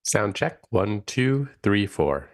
Sound check. 1, 2, 3, 4.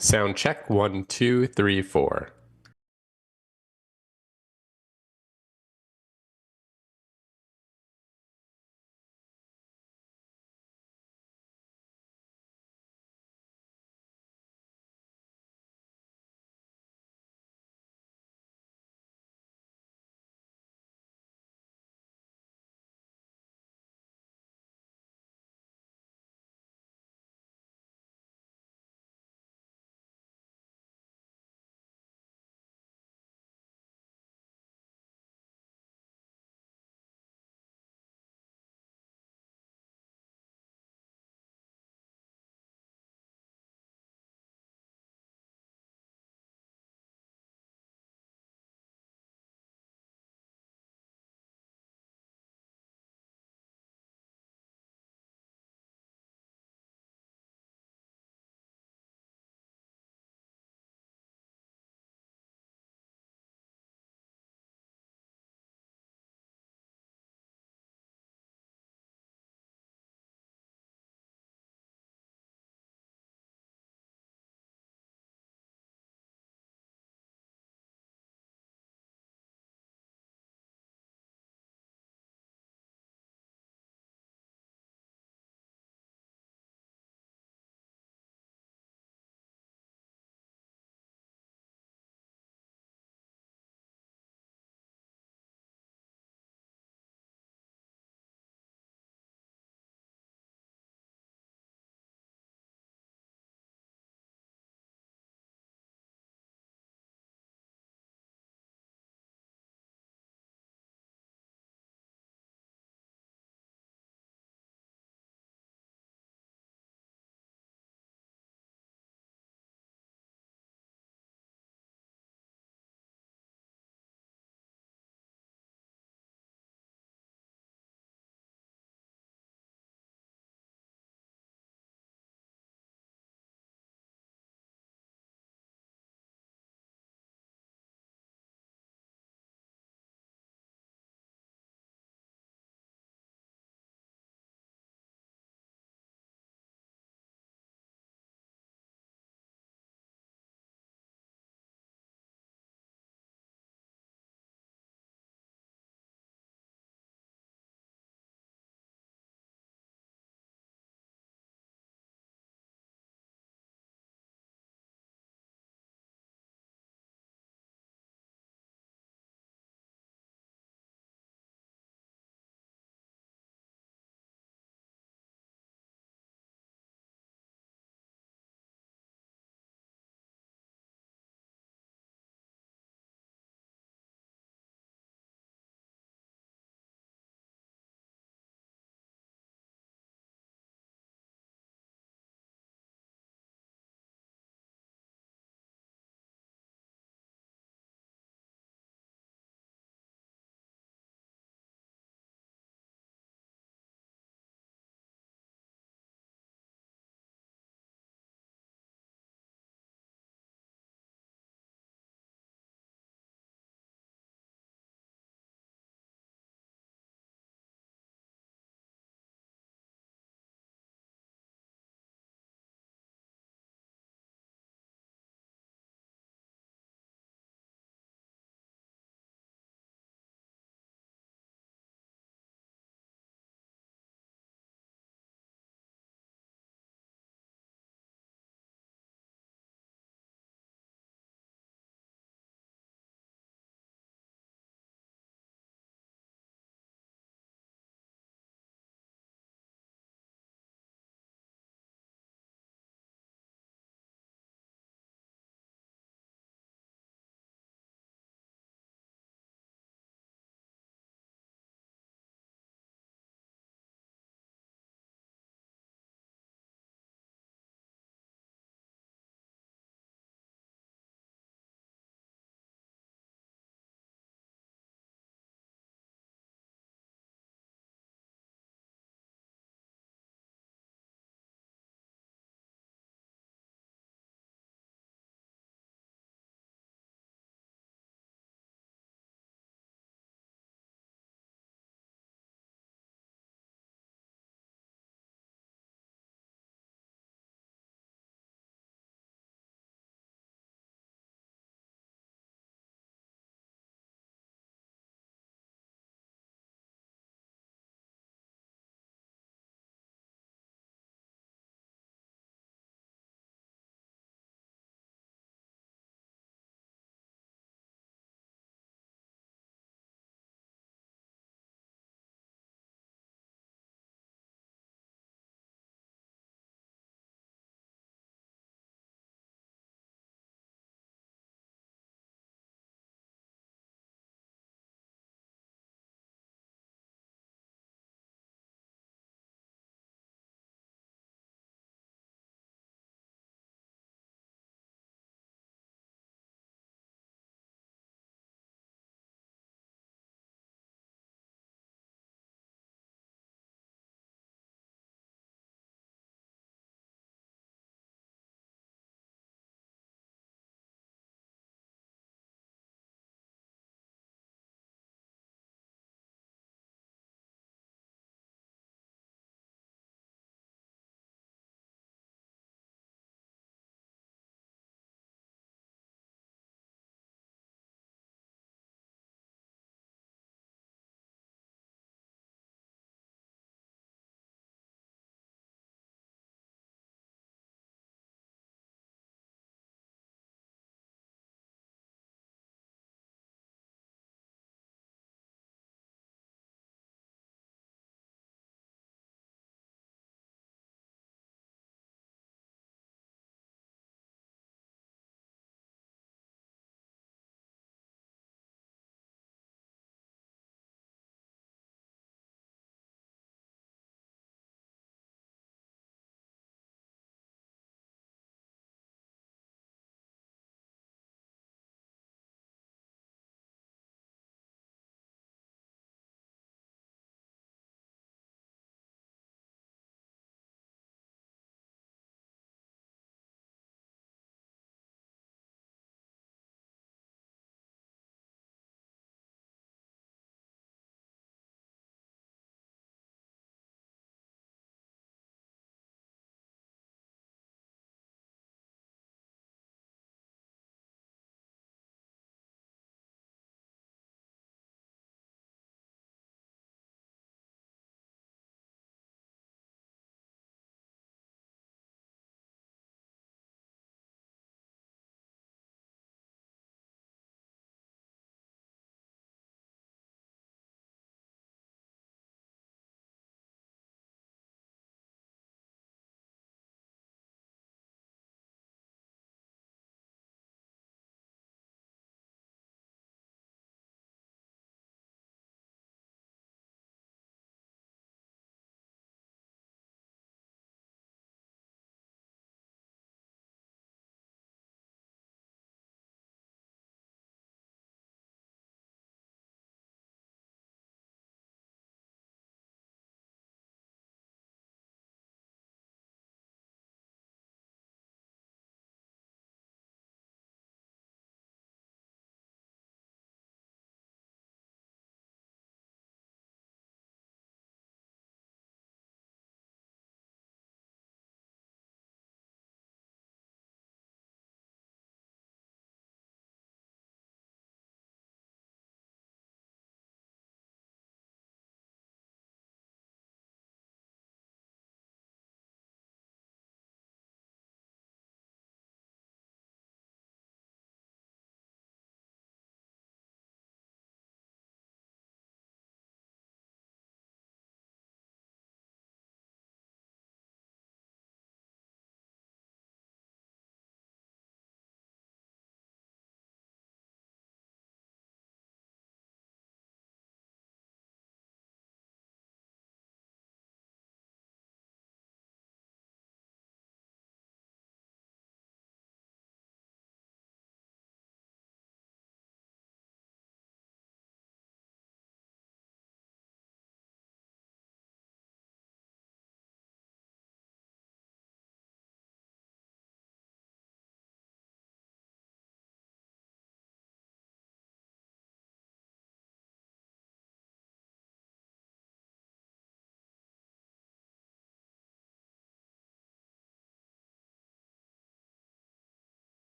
Sound check 1, 2, 3, 4.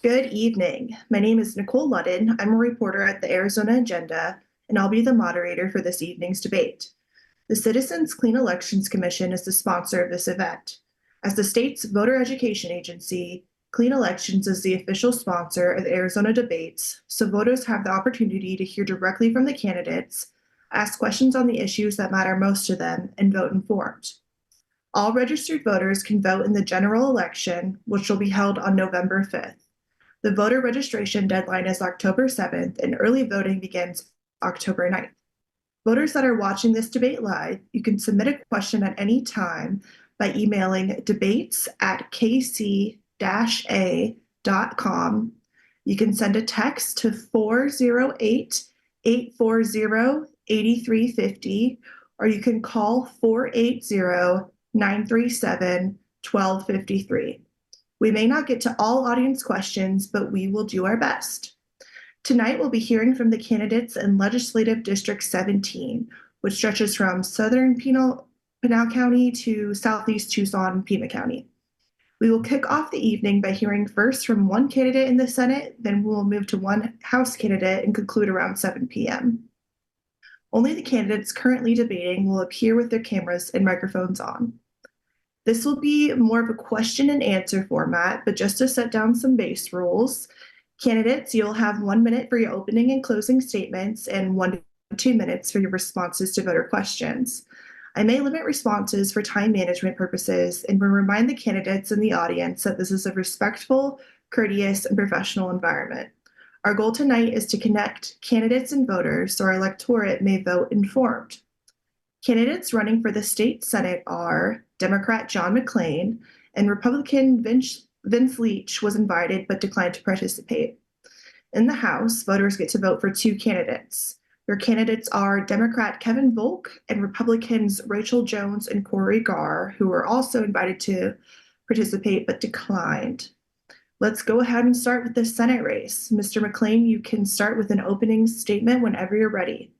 Good evening. My name is Nicole Ludden. I'm a reporter at the Arizona Agenda, and I'll be the moderator for this evening's debate. The Citizens Clean Elections Commission is the sponsor of this event. As the state's voter education agency, Clean Elections is the official sponsor of the Arizona debates, so voters have the opportunity to hear directly from the candidates, ask questions on the issues that matter most to them, and vote informed. All registered voters can vote in the general election, which will be held on November 5th. The voter registration deadline is October 7th, and early voting begins October 9th. Voters that are watching this debate live, you can submit a question at any time by emailing debates@kc-a.com. You can send a text to 408-840-8350, or you can call 480-937-1253. We may not get to all audience questions, but we will do our best. Tonight, we'll be hearing from the candidates in Legislative District 17, which stretches from southern Pinal County to southeast Tucson and Pima County. We will kick off the evening by hearing first from one candidate in the Senate, then we'll move to one House candidate and conclude around 7 p.m. Only the candidates currently debating will appear with their cameras and microphones on. This will be more of a question and answer format, but just to set down some base rules, candidates, you'll have 1 minute for your opening and closing statements and 1 to 2 minutes for your responses to voter questions. I may limit responses for time management purposes and will remind the candidates in the audience that this is a respectful, courteous, and professional environment. Our goal tonight is to connect candidates and voters so our electorate may vote informed. Candidates running for the state Senate are Democrat John McClain and Republican Vince Leach was invited but declined to participate. In the House, voters get to vote for two candidates. Your candidates are Democrat Kevin Volk and Republicans Rachel Jones and Corey Garr, who were also invited to participate but declined. Let's go ahead and start with the Senate race. Mr. McClain, you can start with an opening statement whenever you're ready.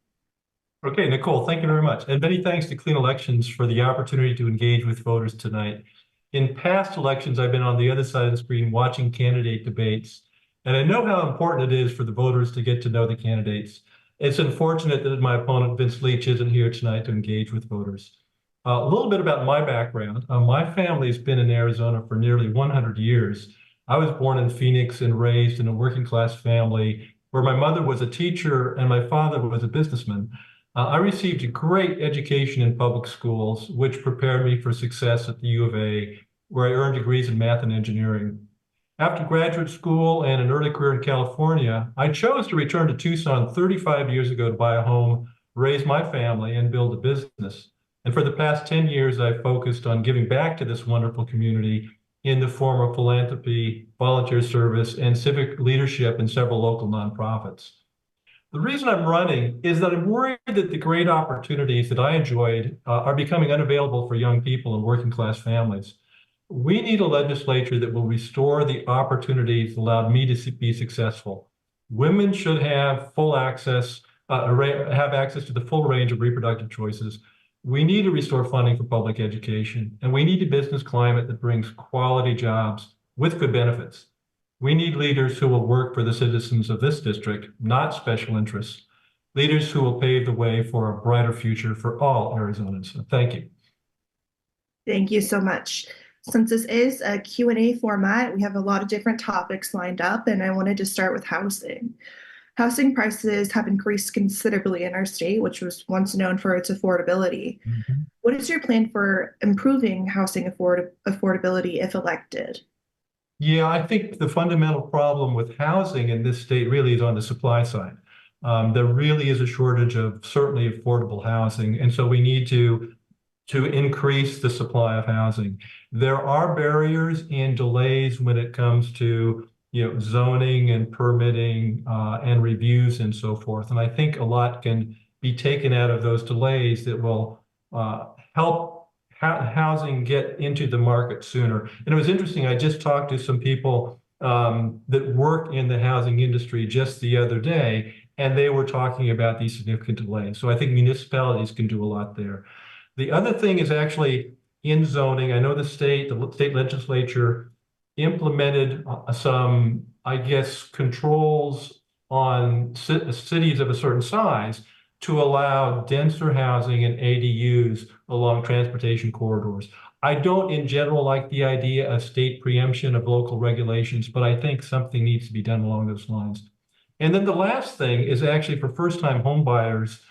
Okay, Nicole, thank you very much. And many thanks to Clean Elections for the opportunity to engage with voters tonight. In past elections, I've been on the other side of the screen watching candidate debates, and I know how important it is for the voters to get to know the candidates. It's unfortunate that my opponent, Vince Leach, isn't here tonight to engage with voters. A little bit about my background. My family has been in Arizona for nearly 100 years. I was born in Phoenix and raised in a working class family where my mother was a teacher and my father was a businessman. I received a great education in public schools, which prepared me for success at the U of A, where I earned degrees in math and engineering. After graduate school and an early career in California, I chose to return to Tucson 35 years ago to buy a home, raise my family, and build a business. And for the past 10 years, I've focused on giving back to this wonderful community in the form of philanthropy, volunteer service, and civic leadership in several local nonprofits. The reason I'm running is that I'm worried that the great opportunities that I enjoyed are becoming unavailable for young people and working class families. We need a legislature that will restore the opportunities that allowed me to be successful. Women should have full access, have access to the full range of reproductive choices. We need to restore funding for public education, and we need a business climate that brings quality jobs with good benefits. We need leaders who will work for the citizens of this district, not special interests. Leaders who will pave the way for a brighter future for all Arizonans. Thank you. Thank you so much. Since this is a Q&A format, we have a lot of different topics lined up, and I wanted to start with housing. Housing prices have increased considerably in our state, which was once known for its affordability. What is your plan for improving housing affordability if elected? Yeah, I think the fundamental problem with housing in this state really is on the supply side. There really is a shortage of certainly affordable housing, and so we need to increase the supply of housing. There are barriers and delays when it comes to zoning and permitting and reviews and so forth. And I think a lot can be taken out of those delays that will help housing get into the market sooner. And it was interesting, I just talked to some people that work in the housing industry just the other day, and they were talking about these significant delays. So I think municipalities can do a lot there. The other thing is actually in zoning. I know the state legislature implemented some, I guess, controls on cities of a certain size to allow denser housing and ADUs along transportation corridors. I don't in general like the idea of state preemption of local regulations, but I think something needs to be done along those lines. And then the last thing is actually for first-time home buyers,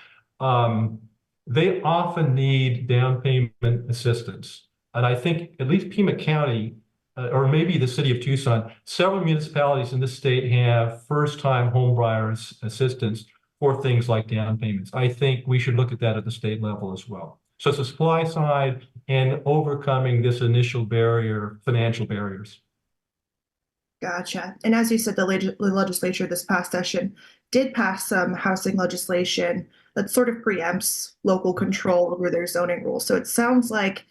they often need down payment assistance. And I think at least Pima County, or maybe the city of Tucson, several municipalities in the state have first-time home buyers assistance for things like down payments. I think we should look at that at the state level as well. So it's the supply side and overcoming this initial barrier, financial barriers. Gotcha. And as you said, the legislature this past session did pass some housing legislation that sort of preempts local control over their zoning rules. So it sounds like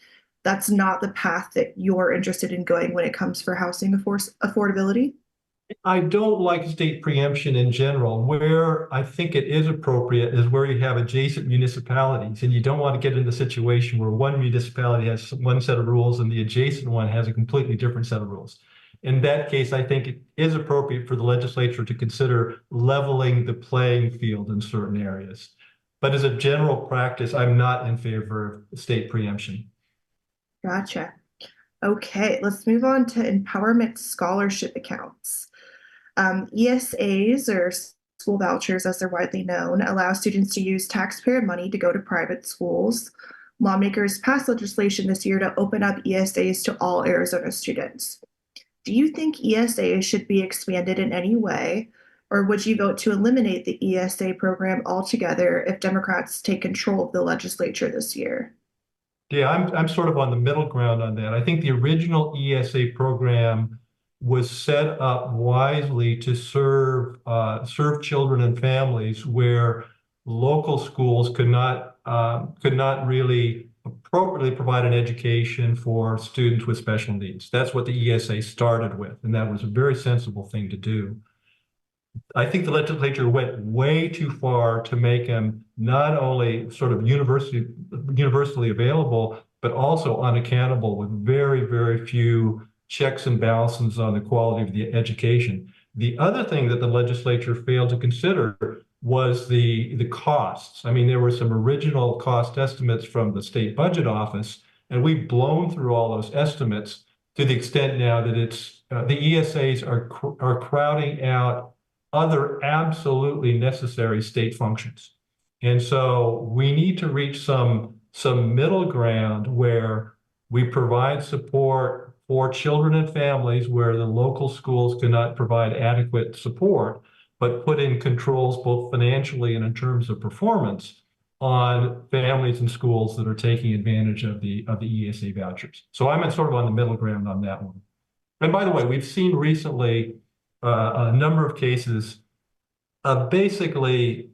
that's not the path that you're interested in going when it comes for housing affordability. I don't like state preemption in general. Where I think it is appropriate is where you have adjacent municipalities, and you don't want to get in the situation where one municipality has one set of rules and the adjacent one has a completely different set of rules. In that case, I think it is appropriate for the legislature to consider leveling the playing field in certain areas. But as a general practice, I'm not in favor of state preemption. Gotcha. Okay, let's move on to empowerment scholarship accounts. ESAs, or school vouchers as they're widely known, allow students to use taxpayer money to go to private schools. Lawmakers passed legislation this year to open up ESAs to all Arizona students. Do you think ESAs should be expanded in any way, or would you vote to eliminate the ESA program altogether if Democrats take control of the legislature this year? Yeah, I'm sort of on the middle ground on that. I think the original ESA program was set up wisely to serve children and families where local schools could not really appropriately provide an education for students with special needs. That's what the ESA started with, and that was a very sensible thing to do. I think the legislature went way too far to make them not only sort of universally available, but also unaccountable with very, very few checks and balances on the quality of the education. The other thing that the legislature failed to consider was the costs. I mean, there were some original cost estimates from the state budget office, and we've blown through all those estimates to the extent now that it's the ESAs are crowding out other absolutely necessary state functions. And so we need to reach some middle ground where we provide support for children and families where the local schools cannot provide adequate support, but put in controls both financially and in terms of performance on families and schools that are taking advantage of the ESA vouchers. So I'm sort of on the middle ground on that one. And by the way, we've seen recently a number of cases of basically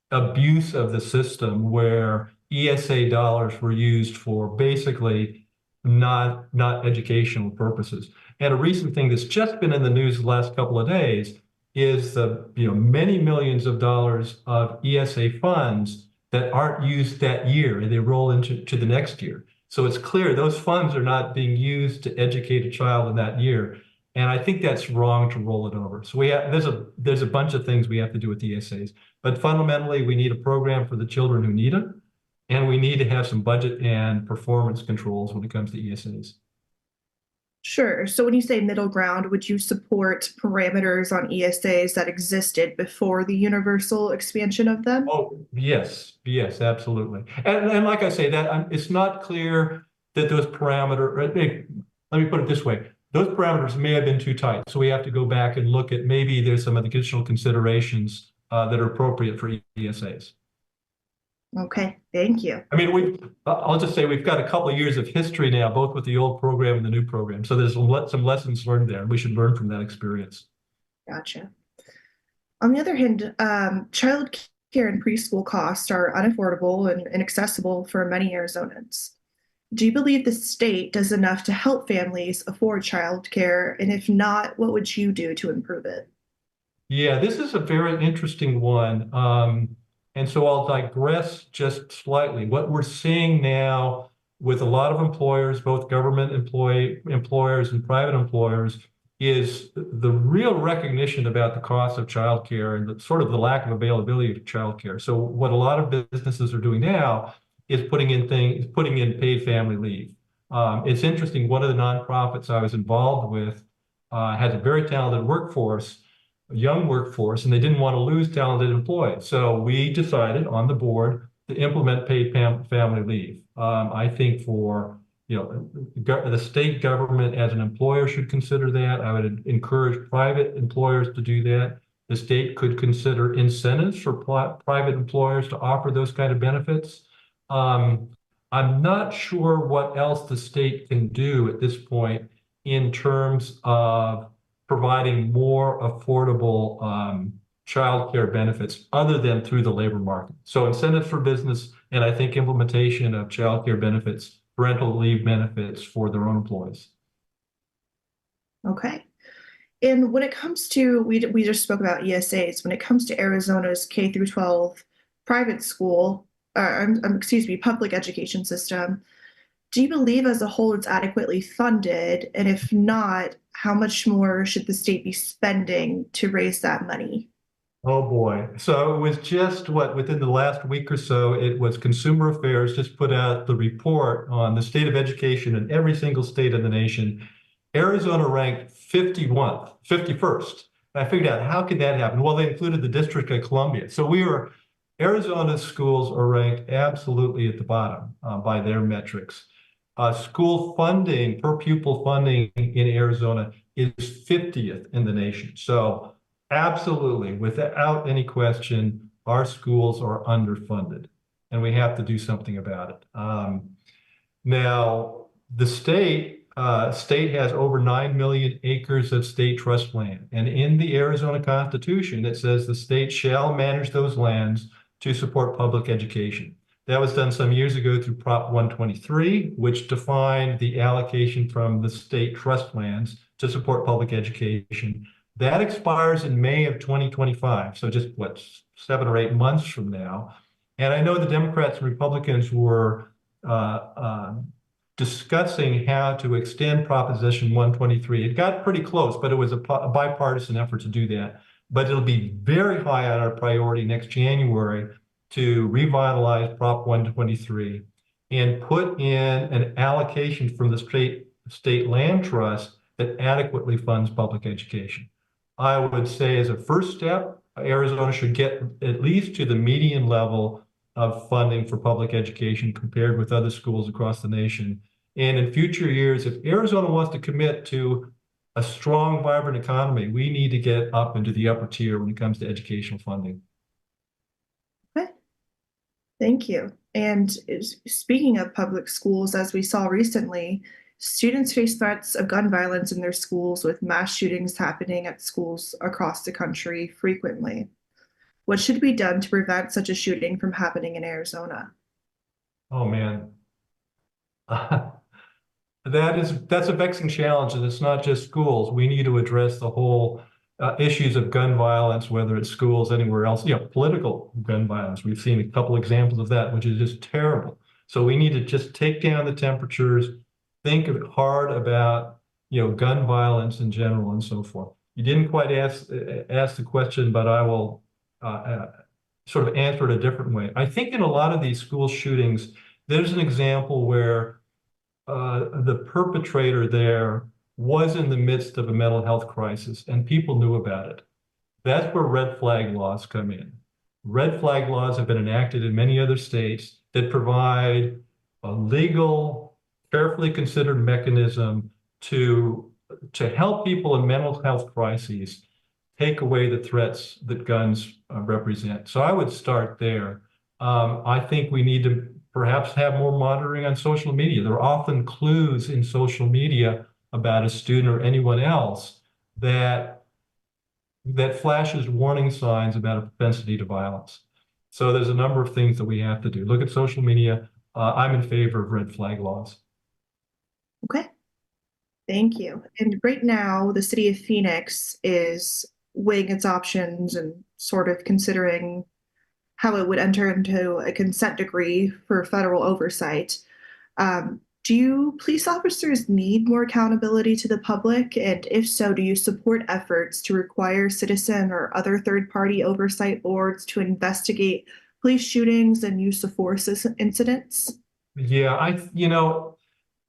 abuse of the system where ESA dollars were used for basically not educational purposes. And a recent thing that's just been in the news the last couple of days is the many millions of dollars of ESA funds that aren't used that year and they roll into the next year. So it's clear those funds are not being used to educate a child in that year. And I think that's wrong to roll it over. So there's a bunch of things we have to do with ESAs, but fundamentally we need a program for the children who need it, and we need to have some budget and performance controls when it comes to ESAs. Sure. So when you say middle ground, would you support parameters on ESAs that existed before the universal expansion of them? Oh, yes, absolutely. And like I say, that it's not clear that those parameters, let me put it this way. Those parameters may have been too tight. So we have to go back and look at maybe there's some additional considerations that are appropriate for ESAs. Okay, thank you. I mean, I'll just say we've got a couple of years of history now, both with the old program and the new program. So there's some lessons learned there, and we should learn from that experience. Gotcha. On the other hand, child care and preschool costs are unaffordable and inaccessible for many Arizonans. Do you believe the state does enough to help families afford child care? And if not, what would you do to improve it? Yeah, this is a very interesting one. And so I'll digress just slightly. What we're seeing now with a lot of employers, both government employers and private employers, is the real recognition about the cost of childcare and the sort of the lack of availability of childcare. So what a lot of businesses are doing now is putting in paid family leave. It's interesting. One of the nonprofits I was involved with has a very talented workforce, a young workforce, and they didn't want to lose talented employees. So we decided on the board to implement paid family leave. I think the state government as an employer should consider that. I would encourage private employers to do that. The state could consider incentives for private employers to offer those kind of benefits. I'm not sure what else the state can do at this point in terms of providing more affordable childcare benefits other than through the labor market. So incentives for business, and I think implementation of childcare benefits, parental leave benefits for their own employees. Okay. And when it comes to, we just spoke about ESAs, when it comes to Arizona's K through 12 private school, excuse me, public education system, do you believe as a whole it's adequately funded? And if not, how much more should the state be spending to raise that money? Oh boy. So it was just within the last week or so, it was Consumer Affairs just put out the report on the state of education in every single state in the nation. Arizona ranked 51st. And I figured out how could that happen? Well, they included the District of Columbia. So Arizona's schools are ranked absolutely at the bottom by their metrics. School funding, per pupil funding in Arizona is 50th in the nation. So absolutely, without any question, our schools are underfunded, and we have to do something about it. Now, the state has over 9 million acres of state trust land, and in the Arizona Constitution, it says the state shall manage those lands to support public education. That was done some years ago through Prop 123, which defined the allocation from the state trust lands to support public education. That expires in May of 2025, so just 7 or 8 months from now. And I know the Democrats and Republicans were discussing how to extend Proposition 123. It got pretty close, but it was a bipartisan effort to do that. But it'll be very high on our priority next January to revitalize Prop 123 and put in an allocation from the state land trust that adequately funds public education. I would say as a first step, Arizona should get at least to the median level of funding for public education compared with other schools across the nation. And in future years, if Arizona wants to commit to a strong, vibrant economy, we need to get up into the upper tier when it comes to educational funding. Okay. Thank you. And speaking of public schools, as we saw recently, students face threats of gun violence in their schools with mass shootings happening at schools across the country frequently. What should be done to prevent such a shooting from happening in Arizona? Oh man. That's a vexing challenge, and it's not just schools. We need to address the whole issues of gun violence, whether it's schools, anywhere else, political gun violence. We've seen a couple examples of that, which is just terrible. So we need to just take down the temperatures, think hard about, gun violence in general and so forth. You didn't quite ask the question, but I will sort of answer it a different way. I think in a lot of these school shootings, there's an example where the perpetrator there was in the midst of a mental health crisis and people knew about it. That's where red flag laws come in. Red flag laws have been enacted in many other states that provide a legal, carefully considered mechanism to help people in mental health crises take away the threats that guns represent. So I would start there. I think we need to perhaps have more monitoring on social media. There are often clues in social media about a student or anyone else that flashes warning signs about a propensity to violence. So there's a number of things that we have to do. Look at social media. I'm in favor of red flag laws. Okay. Thank you. And right now, the city of Phoenix is weighing its options and sort of considering how it would enter into a consent decree for federal oversight. Do police officers need more accountability to the public? And if so, do you support efforts to require citizen or other third-party oversight boards to investigate police shootings and use of force incidents? Yeah,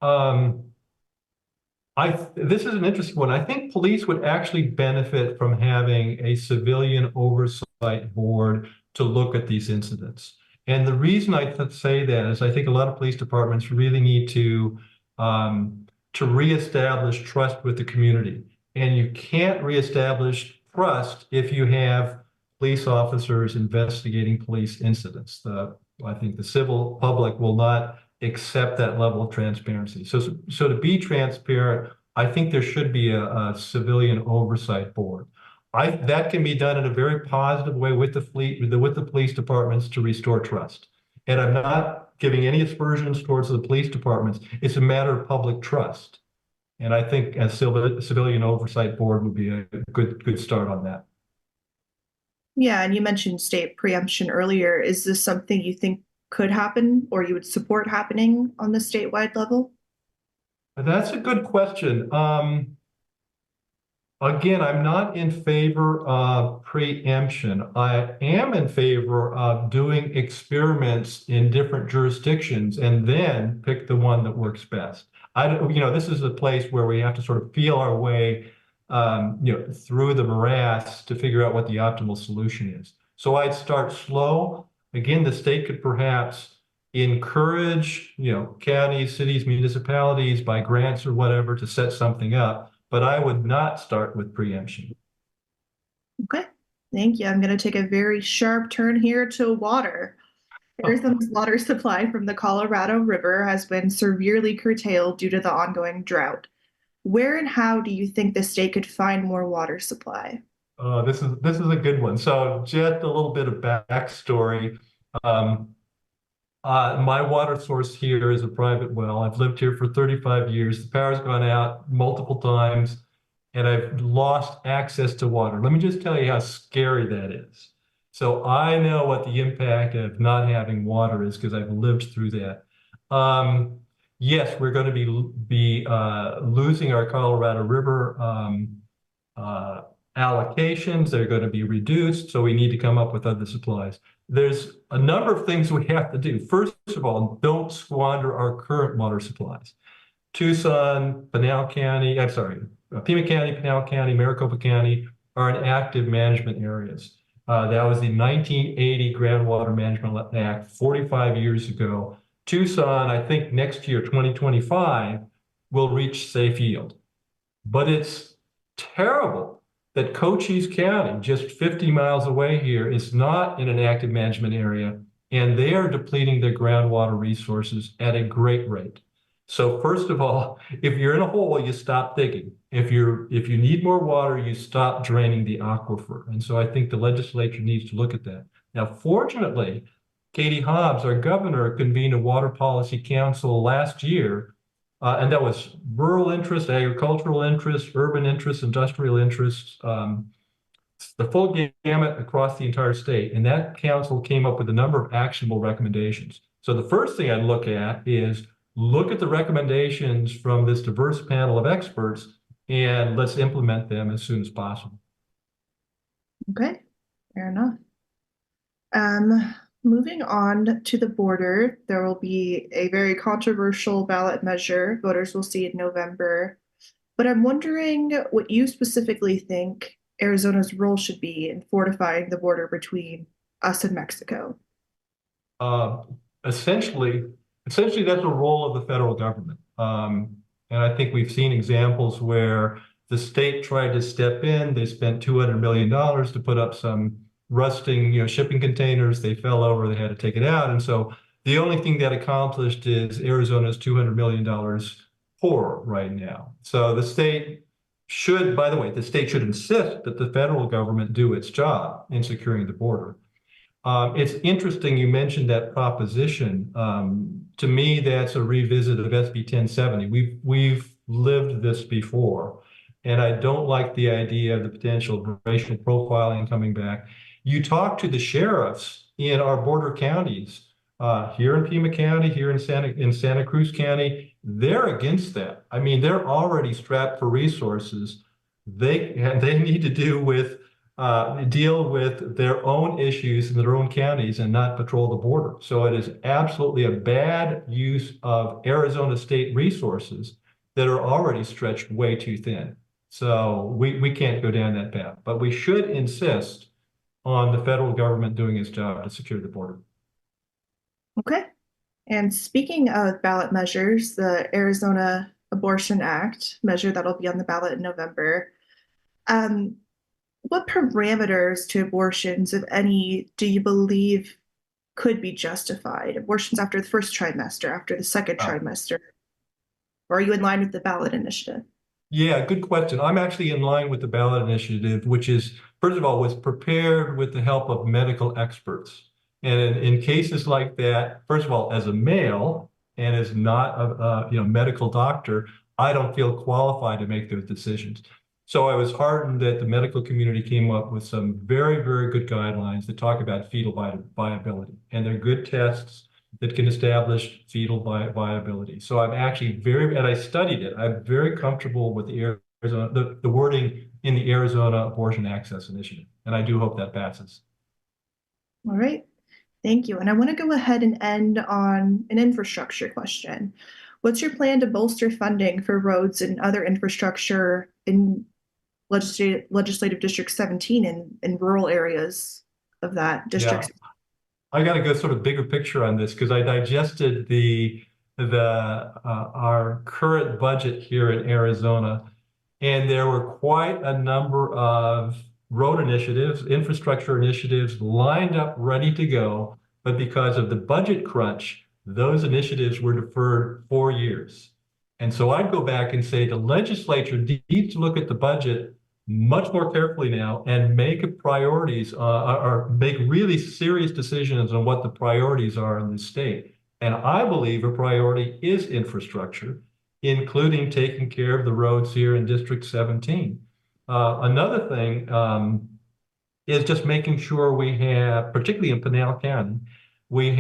um, this is an interesting one. I think police would actually benefit from having a civilian oversight board to look at these incidents. And the reason I say that is I think a lot of police departments really need to reestablish trust with the community. And you can't reestablish trust if you have police officers investigating police incidents. I think the civil public will not accept that level of transparency. So to be transparent, I think there should be a civilian oversight board. That can be done in a very positive way with the fleet, with the police departments to restore trust. And I'm not giving any aspersions towards the police departments. It's a matter of public trust. And I think a civilian oversight board would be a good start on that. Yeah, and you mentioned state preemption earlier. Is this something you think could happen or you would support happening on the statewide level? That's a good question. Again, I'm not in favor of preemption. I am in favor of doing experiments in different jurisdictions and then pick the one that works best. This is a place where we have to sort of feel our way, through the morass to figure out what the optimal solution is. So I'd start slow. Again, the state could perhaps encourage, counties, cities, municipalities by grants or whatever to set something up. But I would not start with preemption. Okay, thank you. I'm going to take a very sharp turn here to water. Arizona's water supply from the Colorado River has been severely curtailed due to the ongoing drought. Where and how do you think the state could find more water supply? This is a good one. So just a little bit of backstory. My water source here is a private well. I've lived here for 35 years. The power's gone out multiple times, and I've lost access to water. Let me just tell you how scary that is. So I know what the impact of not having water is because I've lived through that. Yes, we're going to be losing our Colorado River allocations. They're going to be reduced, so we need to come up with other supplies. There's a number of things we have to do. First of all, don't squander our current water supplies. Tucson, Pinal County, Pima County, Pinal County, Maricopa County are in active management areas. That was the 1980 Groundwater Management Act 45 years ago. Tucson, I think next year, 2025, will reach safe yield. But it's terrible that Cochise County, just 50 miles away here, is not in an active management area, and they are depleting their groundwater resources at a great rate. So first of all, if you're in a hole, you stop digging. If you need more water, you stop draining the aquifer. And so I think the legislature needs to look at that. Now, fortunately, Katie Hobbs, our governor, convened a water policy council last year, and that was rural interest, agricultural interest, urban interest, industrial interests, the full gamut across the entire state. And that council came up with a number of actionable recommendations. So the first thing I'd look at is look at the recommendations from this diverse panel of experts and let's implement them as soon as possible. Okay, fair enough. Moving on to the border, there will be a very controversial ballot measure voters will see in November. But I'm wondering what you specifically think Arizona's role should be in fortifying the border between us and Mexico. Essentially, that's the role of the federal government. And I think we've seen examples where the state tried to step in. They spent $200 million to put up some rusting, shipping containers. They fell over. They had to take it out. And so the only thing that accomplished is Arizona's $200 million poorer right now. So the state should, by the way, the state should insist that the federal government do its job in securing the border. It's interesting you mentioned that proposition. To me, that's a revisit of SB 1070. We've lived this before, and I don't like the idea of the potential of racial profiling coming back. You talk to the sheriffs in our border counties here in Pima County, here in Santa Cruz County, they're against that. I mean, they're already strapped for resources. They need to deal with their own issues in their own counties and not patrol the border. So it is absolutely a bad use of Arizona state resources that are already stretched way too thin. So we can't go down that path, but we should insist on the federal government doing its job to secure the border. Okay. And speaking of ballot measures, the Arizona Abortion Act measure that'll be on the ballot in November. Um, what parameters to abortions, if any, do you believe could be justified? Abortions after the first trimester, after the second trimester? Or are you in line with the ballot initiative? Yeah, good question. I'm actually in line with the ballot initiative, which is, first of all, was prepared with the help of medical experts. And in cases like that, first of all, as a male and as not a medical doctor, I don't feel qualified to make those decisions. So I was heartened that the medical community came up with some very, very good guidelines that talk about fetal viability. And they're good tests that can establish fetal viability. So I'm actually and I studied it. I'm very comfortable with the Arizona, the wording in the Arizona Abortion Access Initiative. And I do hope that passes. All right. Thank you. And I want to go ahead and end on an infrastructure question. What's your plan to bolster funding for roads and other infrastructure in legislative District 17 in rural areas of that district? Yeah. I got to go sort of bigger picture on this because I digested our current budget here in Arizona, and there were quite a number of road initiatives, infrastructure initiatives lined up, ready to go. But because of the budget crunch, those initiatives were deferred 4 years. And so I'd go back and say the legislature needs to look at the budget much more carefully now and make priorities or make really serious decisions on what the priorities are in the state. And I believe a priority is infrastructure, including taking care of the roads here in District 17. Another thing is just making sure we have, particularly in Pinal County, we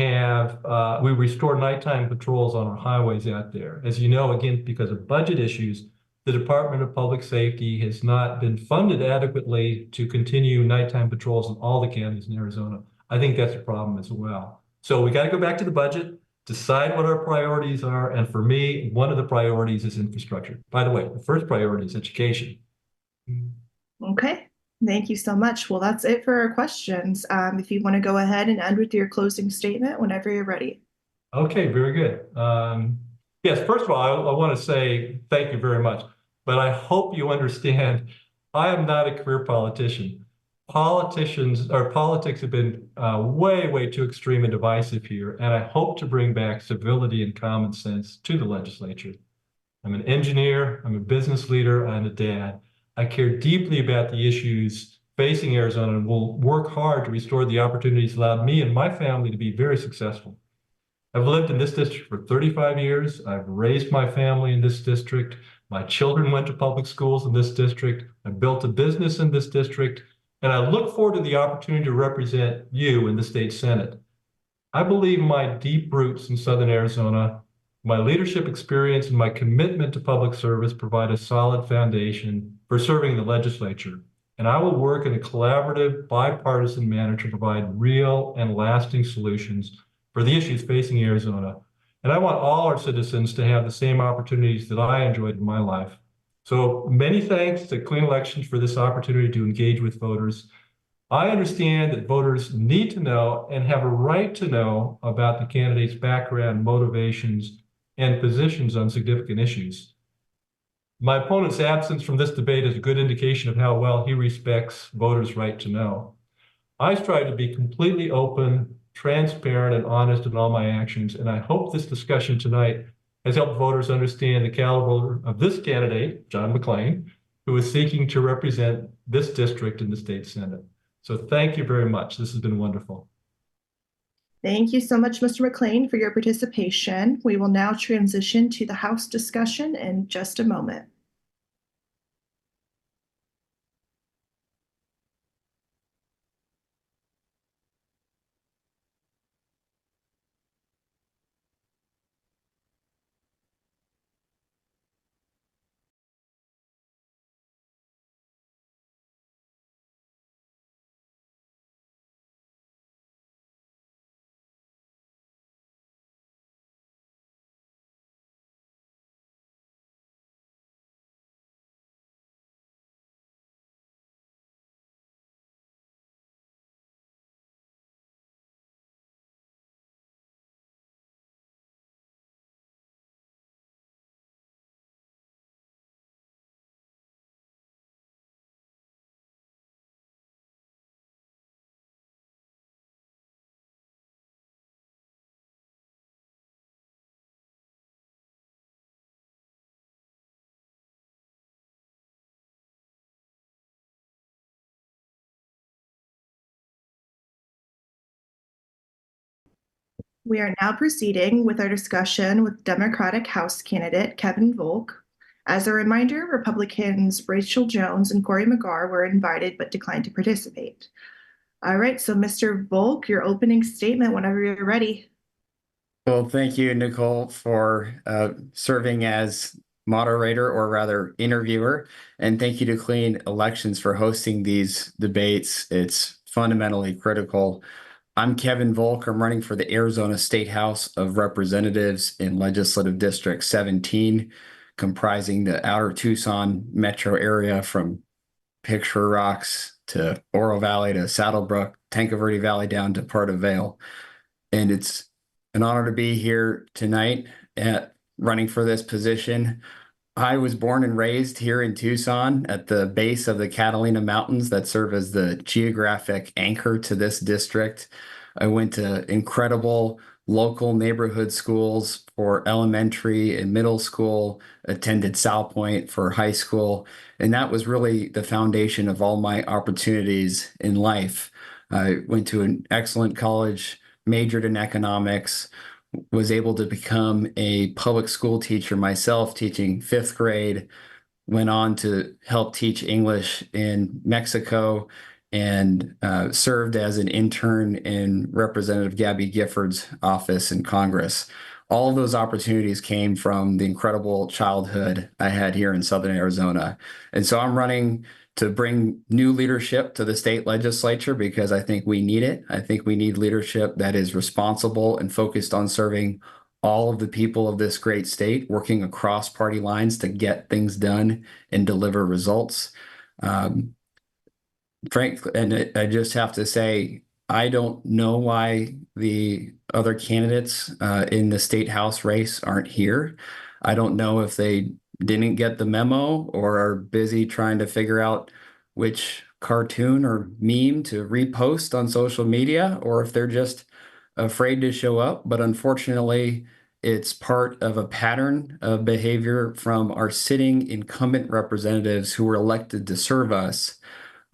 restore nighttime patrols on our highways out there. As you know, again, because of budget issues, the Department of Public Safety has not been funded adequately to continue nighttime patrols in all the counties in Arizona. I think that's a problem as well. So we got to go back to the budget, decide what our priorities are. And for me, one of the priorities is infrastructure. By the way, the first priority is education. Okay. Thank you so much. Well, that's it for our questions. If you want to go ahead and end with your closing statement whenever you're ready. Okay, very good. Yes, first of all, I want to say thank you very much, but I hope you understand I am not a career politician. Politics have been way, way too extreme and divisive here, and I hope to bring back civility and common sense to the legislature. I'm an engineer, I'm a business leader, I'm a dad. I care deeply about the issues facing Arizona and will work hard to restore the opportunities that allowed me and my family to be very successful. I've lived in this district for 35 years. I've raised my family in this district. My children went to public schools in this district. I built a business in this district. And I look forward to the opportunity to represent you in the state Senate. I believe my deep roots in Southern Arizona, my leadership experience, and my commitment to public service provide a solid foundation for serving the legislature. And I will work in a collaborative, bipartisan manner to provide real and lasting solutions for the issues facing Arizona. And I want all our citizens to have the same opportunities that I enjoyed in my life. So many thanks to Clean Elections for this opportunity to engage with voters. I understand that voters need to know and have a right to know about the candidate's background, motivations, and positions on significant issues. My opponent's absence from this debate is a good indication of how well he respects voters' right to know. I strive to be completely open, transparent, and honest in all my actions, and I hope this discussion tonight has helped voters understand the caliber of this candidate, John McLean, who is seeking to represent this district in the state Senate. So thank you very much. This has been wonderful. Thank you so much, Mr. McLean, for your participation. We will now transition to the House discussion in just a moment. We are now proceeding with our discussion with Democratic House candidate Kevin Volk. As a reminder, Republicans Rachel Jones and Cory McGarr were invited but declined to participate. All right, so Mr. Volk, your opening statement whenever you're ready. Well, thank you, Nicole, for serving as moderator, or rather interviewer. And thank you to Clean Elections for hosting these debates. It's fundamentally critical. I'm Kevin Volk. I'm running for the Arizona State House of Representatives in Legislative District 17, comprising the outer Tucson metro area from Picture Rocks to Oro Valley to Saddlebrook, Tanque Verde Valley down to Part of Vale. And it's an honor to be here tonight at running for this position. I was born and raised here in Tucson at the base of the Catalina Mountains that serve as the geographic anchor to this district. I went to incredible local neighborhood schools for elementary and middle school, attended South Point for high school, and that was really the foundation of all my opportunities in life. I went to an excellent college, majored in economics, was able to become a public school teacher myself, teaching fifth grade, went on to help teach English in Mexico, and served as an intern in Representative Gabby Gifford's office in Congress. All of those opportunities came from the incredible childhood I had here in Southern Arizona. And so I'm running to bring new leadership to the state legislature because I think we need it. I think we need leadership that is responsible and focused on serving all of the people of this great state, working across party lines to get things done and deliver results. Frankly, and I just have to say, I don't know why the other candidates in the state house race aren't here. I don't know if they didn't get the memo or are busy trying to figure out which cartoon or meme to repost on social media, or if they're just afraid to show up. But unfortunately, it's part of a pattern of behavior from our sitting incumbent representatives who were elected to serve us,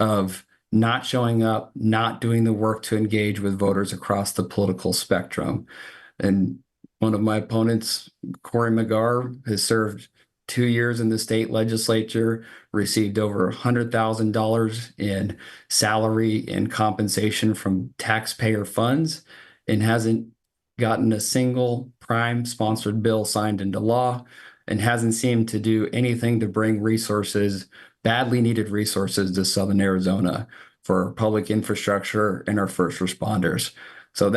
of not showing up, not doing the work to engage with voters across the political spectrum. And one of my opponents, Cory McGarr, has served 2 years in the state legislature, received over $100,000 in salary and compensation from taxpayer funds, and hasn't gotten a single prime-sponsored bill signed into law, and hasn't seemed to do anything to bring resources, badly needed resources, to Southern Arizona for public infrastructure and our first responders. So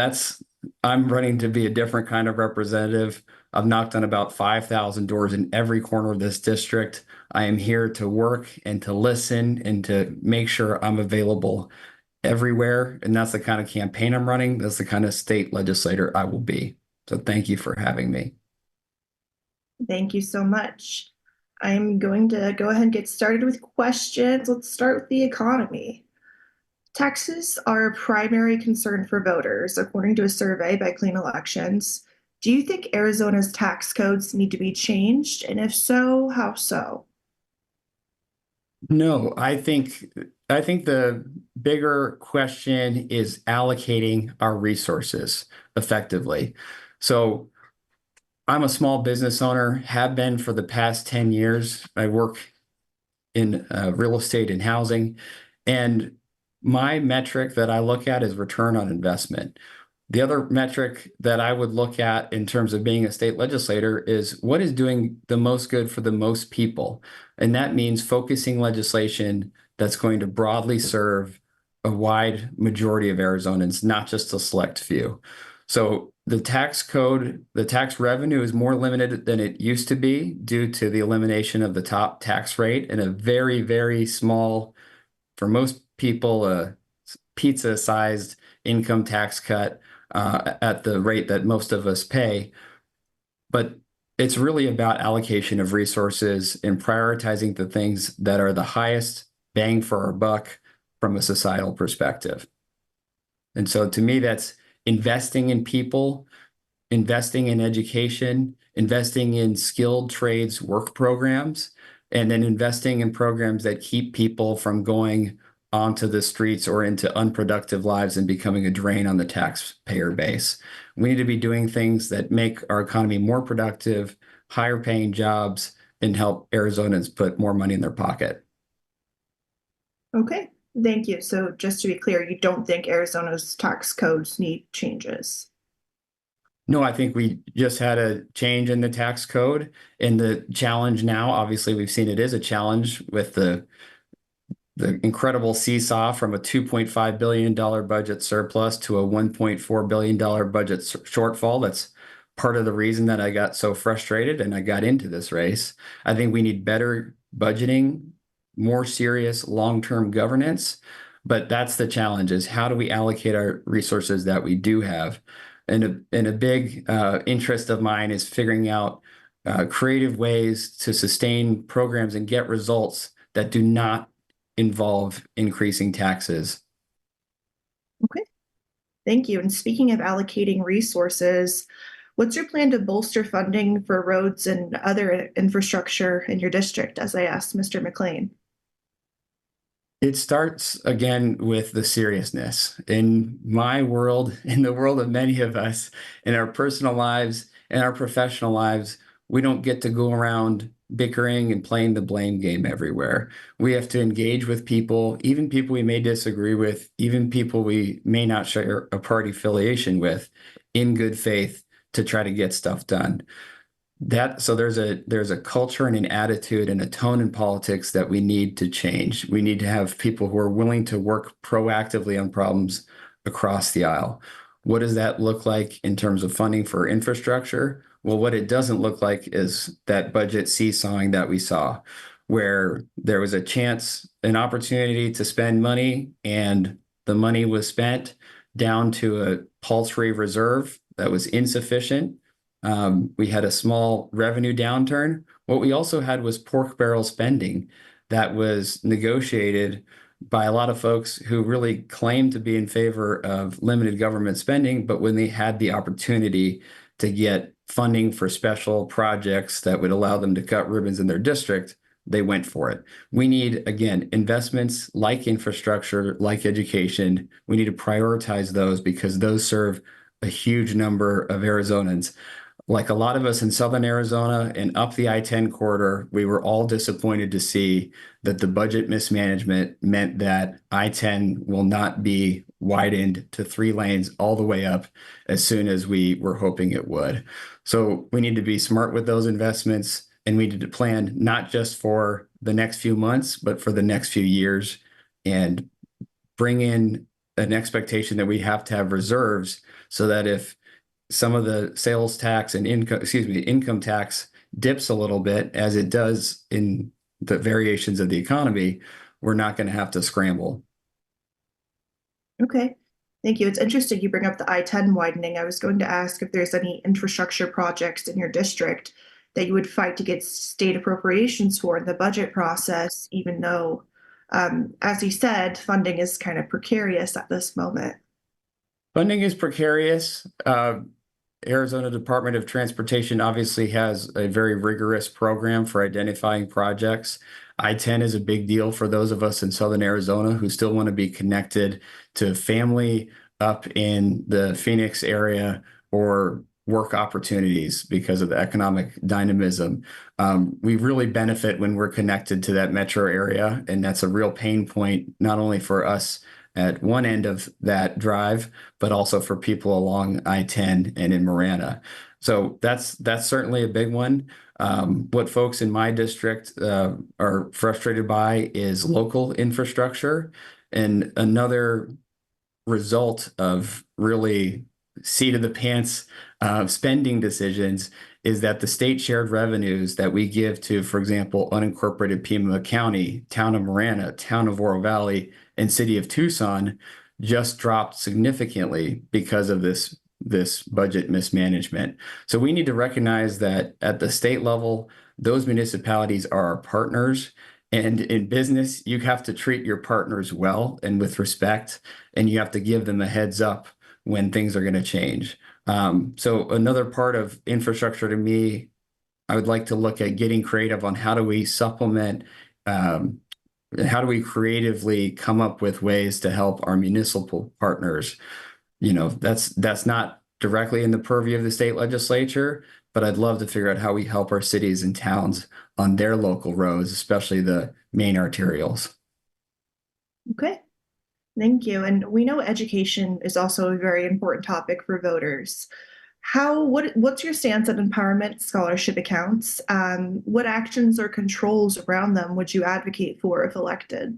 I'm running to be a different kind of representative. I've knocked on about 5,000 doors in every corner of this district. I am here to work and to listen and to make sure I'm available everywhere. And that's the kind of campaign I'm running. That's the kind of state legislator I will be. So thank you for having me. Thank you so much. I'm going to go ahead and get started with questions. Let's start with the economy. Taxes are a primary concern for voters, according to a survey by Clean Elections. Do you think Arizona's tax codes need to be changed? And if so, how so? No, I think the bigger question is allocating our resources effectively. So I'm a small business owner, have been for the past 10 years. I work in real estate and housing, and my metric that I look at is return on investment. The other metric that I would look at in terms of being a state legislator is what is doing the most good for the most people. And that means focusing legislation that's going to broadly serve a wide majority of Arizonans, not just a select few. So the tax code, the tax revenue is more limited than it used to be due to the elimination of the top tax rate and a very, very small, for most people, a pizza-sized income tax cut at the rate that most of us pay. But it's really about allocation of resources and prioritizing the things that are the highest bang for our buck from a societal perspective. And so to me, that's investing in people, investing in education, investing in skilled trades work programs, and then investing in programs that keep people from going onto the streets or into unproductive lives and becoming a drain on the taxpayer base. We need to be doing things that make our economy more productive, higher paying jobs, and help Arizonans put more money in their pocket. Okay, thank you. So just to be clear, you don't think Arizona's tax codes need changes? No, I think we just had a change in the tax code, and the challenge now, obviously, we've seen it is a challenge with the incredible seesaw from a $2.5 billion budget surplus to a $1.4 billion budget shortfall. That's part of the reason that I got so frustrated and I got into this race. I think we need better budgeting, more serious long-term governance, but that's the challenge, is how do we allocate our resources that we do have? And a big interest of mine is figuring out creative ways to sustain programs and get results that do not involve increasing taxes. Okay, thank you. And speaking of allocating resources, what's your plan to bolster funding for roads and other infrastructure in your district, as I asked Mr. McLean? It starts again with the seriousness. In my world, in the world of many of us, in our personal lives, in our professional lives, we don't get to go around bickering and playing the blame game everywhere. We have to engage with people, even people we may disagree with, even people we may not share a party affiliation with, in good faith to try to get stuff done. So there's a culture and an attitude and a tone in politics that we need to change. We need to have people who are willing to work proactively on problems across the aisle. What does that look like in terms of funding for infrastructure? Well, what it doesn't look like is that budget seesawing that we saw, where there was a chance, an opportunity to spend money, and the money was spent down to a paltry reserve that was insufficient. We had a small revenue downturn. What we also had was pork barrel spending that was negotiated by a lot of folks who really claimed to be in favor of limited government spending, but when they had the opportunity to get funding for special projects that would allow them to cut ribbons in their district, they went for it. We need, again, investments like infrastructure, like education. We need to prioritize those because those serve a huge number of Arizonans. Like a lot of us in Southern Arizona and up the I-10 corridor, we were all disappointed to see that the budget mismanagement meant that I-10 will not be widened to 3 lanes all the way up as soon as we were hoping it would. So we need to be smart with those investments, and we need to plan not just for the next few months, but for the next few years, and bring in an expectation that we have to have reserves so that if some of the sales tax and income tax dips a little bit, as it does in the variations of the economy, we're not going to have to scramble. Okay, thank you. It's interesting you bring up the I-10 widening. I was going to ask if there's any infrastructure projects in your district that you would fight to get state appropriations for in the budget process, even though, as you said, funding is kind of precarious at this moment. Funding is precarious. Arizona Department of Transportation obviously has a very rigorous program for identifying projects. I-10 is a big deal for those of us in Southern Arizona who still want to be connected to family up in the Phoenix area or work opportunities because of the economic dynamism. We really benefit when we're connected to that metro area, and that's a real pain point, not only for us at one end of that drive, but also for people along I-10 and in Marana. So that's certainly a big one. What folks in my district are frustrated by is local infrastructure. And another result of really seat of the pants spending decisions is that the state shared revenues that we give to, for example, unincorporated Pima County, town of Marana, town of Oro Valley, and city of Tucson just dropped significantly because of this budget mismanagement. So we need to recognize that at the state level, those municipalities are our partners. And in business, you have to treat your partners well and with respect, and you have to give them a heads up when things are going to change. So another part of infrastructure to me, I would like to look at getting creative on how do we supplement how do we creatively come up with ways to help our municipal partners? That's not directly in the purview of the state legislature, but I'd love to figure out how we help our cities and towns on their local roads, especially the main arterials. Okay, thank you. And we know education is also a very important topic for voters. What's your stance on empowerment scholarship accounts? What actions or controls around them would you advocate for if elected?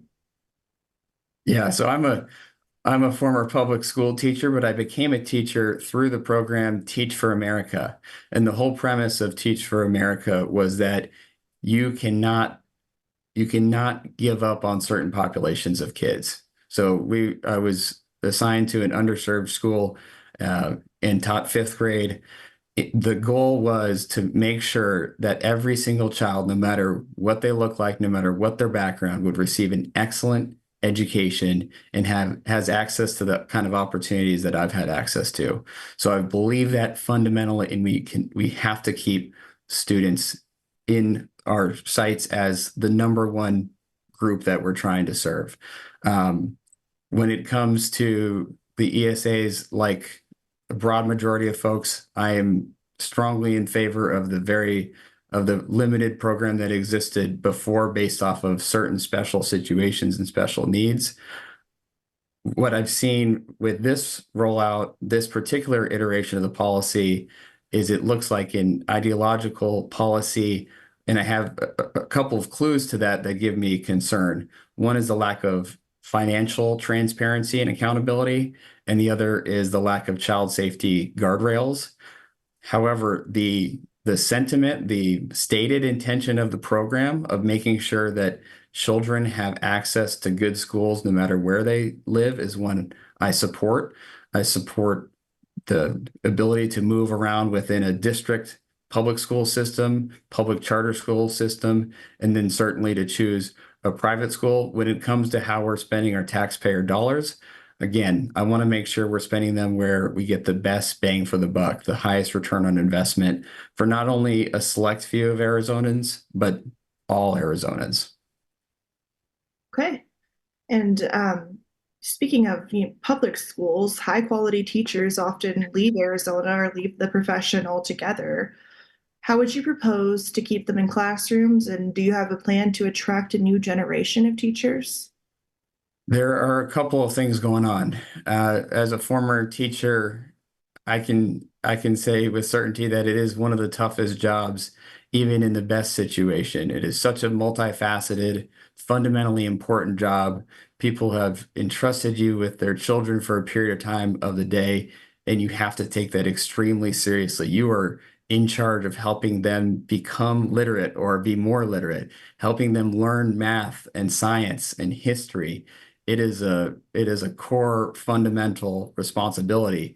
Yeah, so I'm a former public school teacher, but I became a teacher through the program Teach for America. And the whole premise of Teach for America was that you cannot you cannot give up on certain populations of kids. So I was assigned to an underserved school and taught fifth grade. The goal was to make sure that every single child, no matter what they look like, no matter what their background, would receive an excellent education and has access to the kind of opportunities that I've had access to. So I believe that fundamentally, and we have to keep students in our sites as the number one group that we're trying to serve. When it comes to the ESAs, like a broad majority of folks, I am strongly in favor of the limited program that existed before based off of certain special situations and special needs. What I've seen with this rollout, this particular iteration of the policy, is it looks like an ideological policy, and I have a couple of clues to that give me concern. One is the lack of financial transparency and accountability, and the other is the lack of child safety guardrails. However, the sentiment, the stated intention of the program of making sure that children have access to good schools no matter where they live is one I support. I support the ability to move around within a district public school system, public charter school system, and then certainly to choose a private school. When it comes to how we're spending our taxpayer dollars, again, I want to make sure we're spending them where we get the best bang for the buck, the highest return on investment for not only a select few of Arizonans, but all Arizonans. Okay. And speaking of public schools, high quality teachers often leave Arizona or leave the profession altogether. How would you propose to keep them in classrooms? And do you have a plan to attract a new generation of teachers? There are a couple of things going on. As a former teacher, I can say with certainty that it is one of the toughest jobs, even in the best situation. It is such a multifaceted, fundamentally important job. People have entrusted you with their children for a period of time of the day, and you have to take that extremely seriously. You are in charge of helping them become literate or be more literate, helping them learn math and science and history. It is a core fundamental responsibility.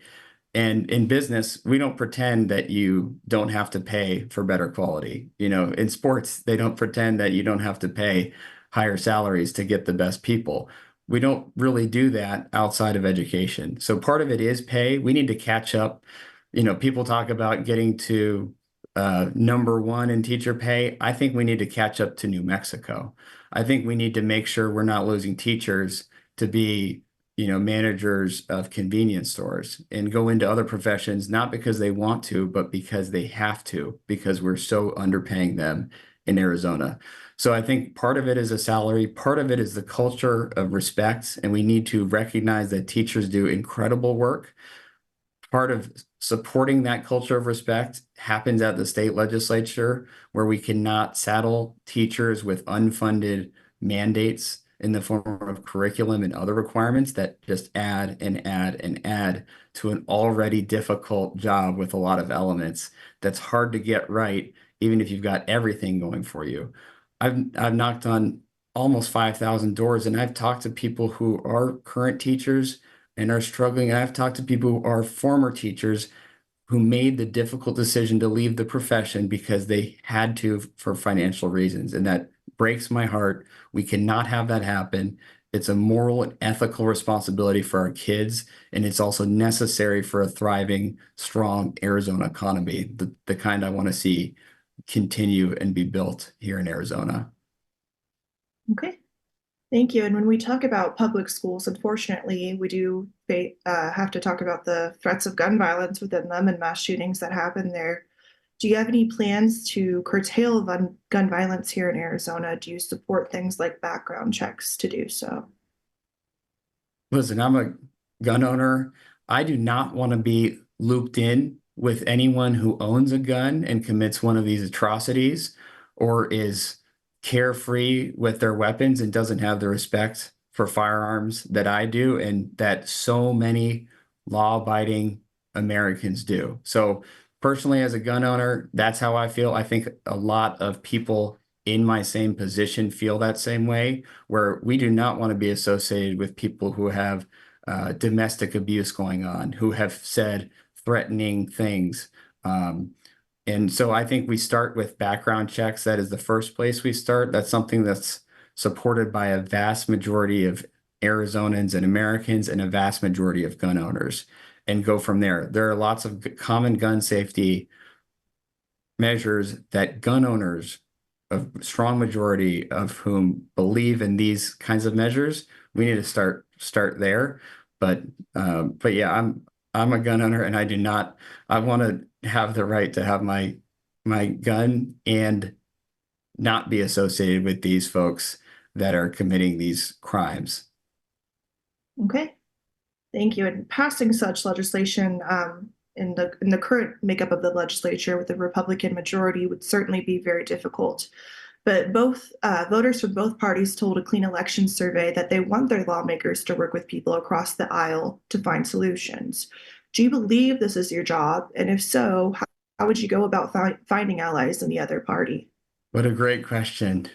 And in business, we don't pretend that you don't have to pay for better quality. In sports, they don't pretend that you don't have to pay higher salaries to get the best people. We don't really do that outside of education. So part of it is pay. We need to catch up. People talk about getting to number one in teacher pay. I think we need to catch up to New Mexico. I think we need to make sure we're not losing teachers to be managers of convenience stores and go into other professions, not because they want to, but because they have to, because we're so underpaying them in Arizona. So I think part of it is a salary, part of it is the culture of respect, and we need to recognize that teachers do incredible work. Part of supporting that culture of respect happens at the state legislature, where we cannot saddle teachers with unfunded mandates in the form of curriculum and other requirements that just add and add and add to an already difficult job with a lot of elements that's hard to get right, even if you've got everything going for you. I've knocked on almost 5,000 doors, and I've talked to people who are current teachers and are struggling. And I've talked to people who are former teachers who made the difficult decision to leave the profession because they had to for financial reasons. And that breaks my heart. We cannot have that happen. It's a moral and ethical responsibility for our kids, and it's also necessary for a thriving, strong Arizona economy, the kind I want to see continue and be built here in Arizona. Okay. Thank you. And when we talk about public schools, unfortunately, we do have to talk about the threats of gun violence within them and mass shootings that happen there. Do you have any plans to curtail gun violence here in Arizona? Do you support things like background checks to do so? Listen, I'm a gun owner. I do not want to be looped in with anyone who owns a gun and commits one of these atrocities or is carefree with their weapons and doesn't have the respect for firearms that I do and that so many law-abiding Americans do. So personally, as a gun owner, that's how I feel. I think a lot of people in my same position feel that same way, where we do not want to be associated with people who have domestic abuse going on, who have said threatening things. And so I think we start with background checks. That is the first place we start. That's something that's supported by a vast majority of Arizonans and Americans and a vast majority of gun owners, and go from there. There are lots of common gun safety measures that gun owners, a strong majority of whom believe in these kinds of measures. We need to start there. But yeah, I'm a gun owner and I do not, I want to have the right to have my gun and not be associated with these folks that are committing these crimes. Okay, thank you. And passing such legislation in the current makeup of the legislature with a Republican majority would certainly be very difficult. But both voters from both parties told a Clean Elections survey that they want their lawmakers to work with people across the aisle to find solutions. Do you believe this is your job? And if so, how would you go about finding allies in the other party? What a great question.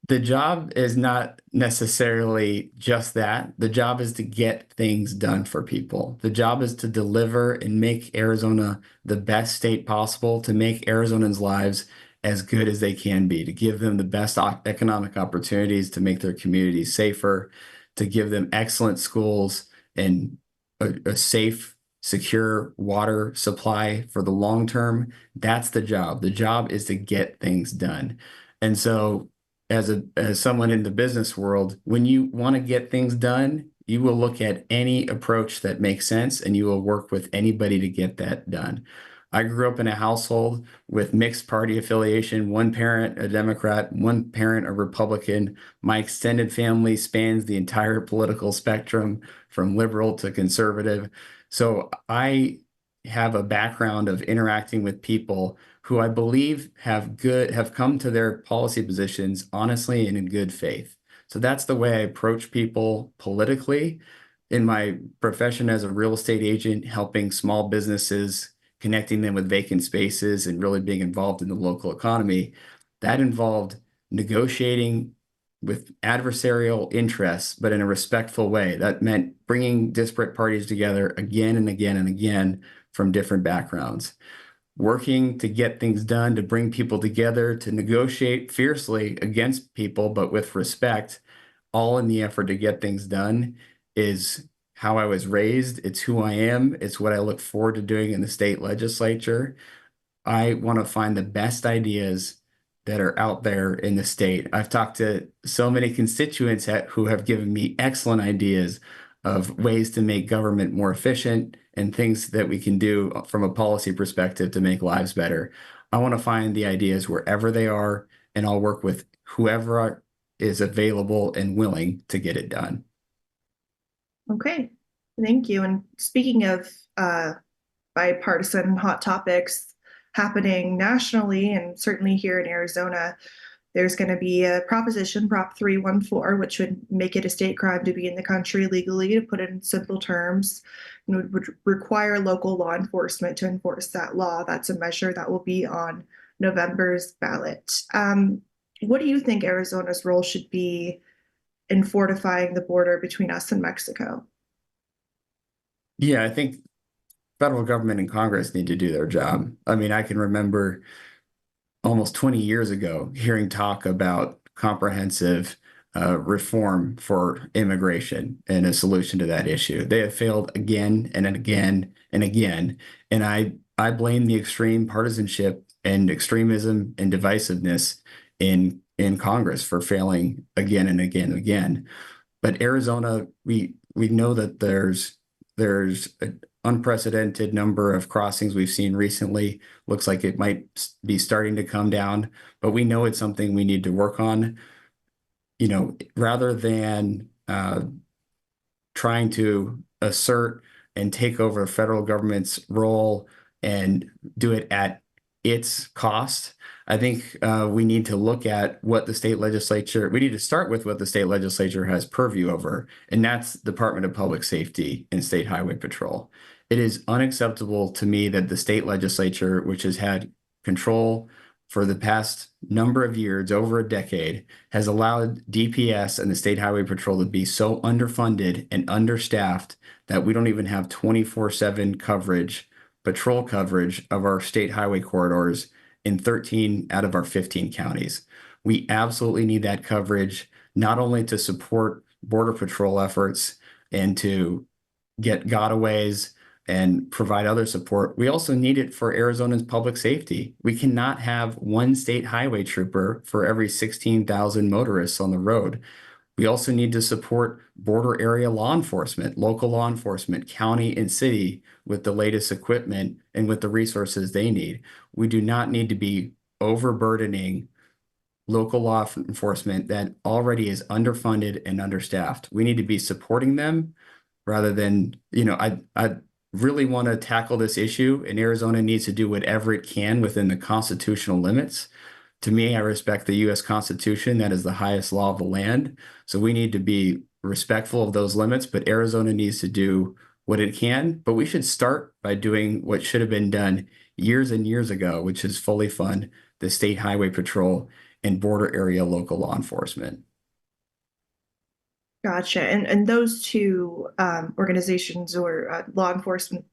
The job is not necessarily just that. The job is to get things done for people. The job is to deliver and make Arizona the best state possible, to make Arizonans' lives as good as they can be, to give them the best economic opportunities, to make their communities safer, to give them excellent schools and a safe, secure water supply for the long term. That's the job. The job is to get things done. And so as someone in the business world, when you want to get things done, you will look at any approach that makes sense and you will work with anybody to get that done. I grew up in a household with mixed party affiliation, one parent a Democrat, one parent a Republican. My extended family spans the entire political spectrum from liberal to conservative. So I have a background of interacting with people who I believe have come to their policy positions honestly and in good faith. So that's the way I approach people politically. In my profession as a real estate agent, helping small businesses, connecting them with vacant spaces, and really being involved in the local economy, that involved negotiating with adversarial interests, but in a respectful way. That meant bringing disparate parties together again and again and again from different backgrounds, working to get things done, to bring people together, to negotiate fiercely against people, but with respect, all in the effort to get things done, is how I was raised. It's who I am. It's what I look forward to doing in the state legislature. I want to find the best ideas that are out there in the state. I've talked to so many constituents who have given me excellent ideas of ways to make government more efficient and things that we can do from a policy perspective to make lives better. I want to find the ideas wherever they are, and I'll work with whoever is available and willing to get it done. Okay, thank you. And speaking of bipartisan hot topics happening nationally and certainly here in Arizona, there's going to be a proposition, Prop 314, which would make it a state crime to be in the country legally, to put it in simple terms, and would require local law enforcement to enforce that law. That's a measure that will be on November's ballot. What do you think Arizona's role should be in fortifying the border between us and Mexico? Yeah, I think federal government and Congress need to do their job. I mean, I can remember almost 20 years ago hearing talk about comprehensive reform for immigration and a solution to that issue. They have failed again and again and again. And I blame the extreme partisanship and extremism and divisiveness in in Congress for failing again and again and again. But Arizona, we know that there's an unprecedented number of crossings we've seen recently. Looks like it might be starting to come down, but we know it's something we need to work on. You know, rather than trying to assert and take over federal government's role and do it at its cost. I think we need to look at what the state legislature, we need to start with what the state legislature has purview over, and that's Department of Public Safety and State Highway Patrol. It is unacceptable to me that the state legislature, which has had control for the past number of years, over a decade, has allowed DPS and the State Highway Patrol to be so underfunded and understaffed that we don't even have 24/7 coverage, patrol coverage of our state highway corridors in 13 out of our 15 counties. We absolutely need that coverage, not only to support Border Patrol efforts and to get gotaways and provide other support. We also need it for Arizona's public safety. We cannot have one state highway trooper for every 16,000 motorists on the road. We also need to support border area law enforcement, local law enforcement, county and city with the latest equipment and with the resources they need. We do not need to be overburdening local law enforcement that already is underfunded and understaffed. We need to be supporting them rather than, I really want to tackle this issue, and Arizona needs to do whatever it can within the constitutional limits. To me, I respect the U.S. Constitution. That is the highest law of the land. So we need to be respectful of those limits, but Arizona needs to do what it can. But we should start by doing what should have been done years and years ago, which is fully fund the State Highway Patrol and border area local law enforcement. Gotcha. And those two organizations or law enforcement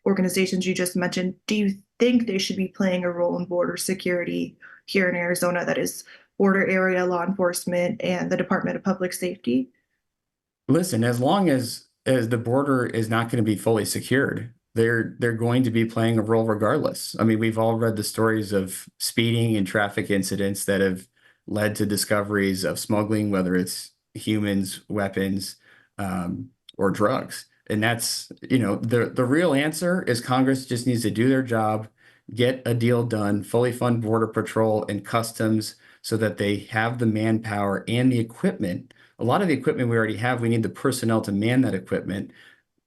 organizations you just mentioned, do you think they should be playing a role in border security here in Arizona? That is border area law enforcement and the Department of Public Safety? Listen, as long as the border is not going to be fully secured, they're going to be playing a role regardless. I mean, we've all read the stories of speeding and traffic incidents that have led to discoveries of smuggling, whether it's humans, weapons, or drugs. And that's, the real answer is Congress just needs to do their job, get a deal done, fully fund Border Patrol and Customs so that they have the manpower and the equipment. A lot of the equipment we already have, we need the personnel to man that equipment,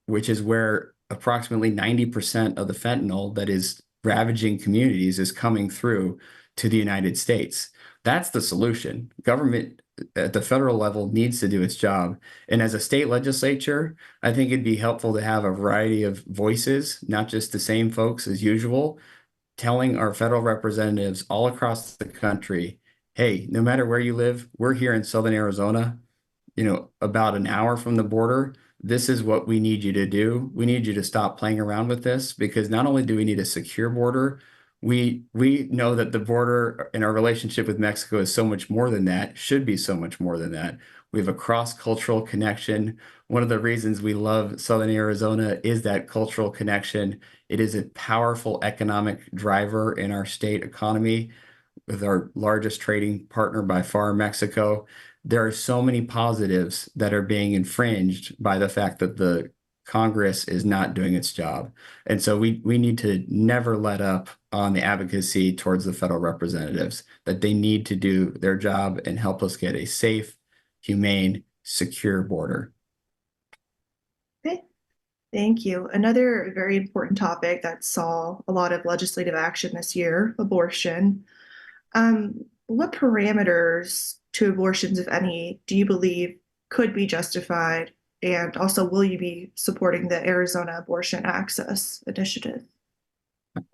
which is where approximately 90% of the fentanyl that is ravaging communities is coming through to the United States. That's the solution. Government at the federal level needs to do its job. And as a state legislature, I think it'd be helpful to have a variety of voices, not just the same folks as usual, telling our federal representatives all across the country, hey, no matter where you live, we're here in Southern Arizona, about an hour from the border. This is what we need you to do. We need you to stop playing around with this, because not only do we need a secure border, we know that the border and our relationship with Mexico is so much more than that, should be so much more than that. We have a cross-cultural connection. One of the reasons we love Southern Arizona is that cultural connection. It is a powerful economic driver in our state economy, with our largest trading partner by far, Mexico. There are so many positives that are being infringed by the fact that the Congress is not doing its job. And so we need to never let up on the advocacy towards the federal representatives, that they need to do their job and help us get a safe, humane, secure border. Okay, thank you. Another very important topic that saw a lot of legislative action this year, abortion. What parameters to abortions, if any, do you believe could be justified? And also, will you be supporting the Arizona Abortion Access Initiative?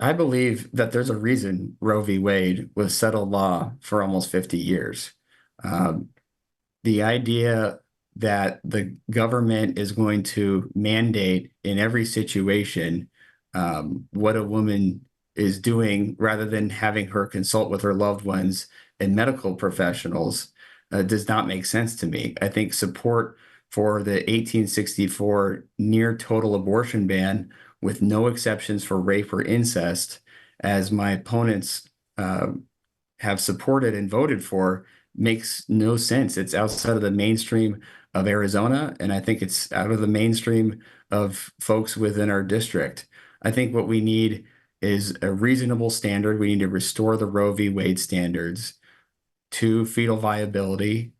I believe that there's a reason Roe v. Wade was settled law for almost 50 years. The idea that the government is going to mandate in every situation what a woman is doing, rather than having her consult with her loved ones and medical professionals, does not make sense to me. I think support for the 1864 near total abortion ban with no exceptions for rape or incest, as my opponents have supported and voted for, makes no sense. It's outside of the mainstream of Arizona, and I think it's out of the mainstream of folks within our district. I think what we need is a reasonable standard. We need to restore the Roe v. Wade standards to fetal viability,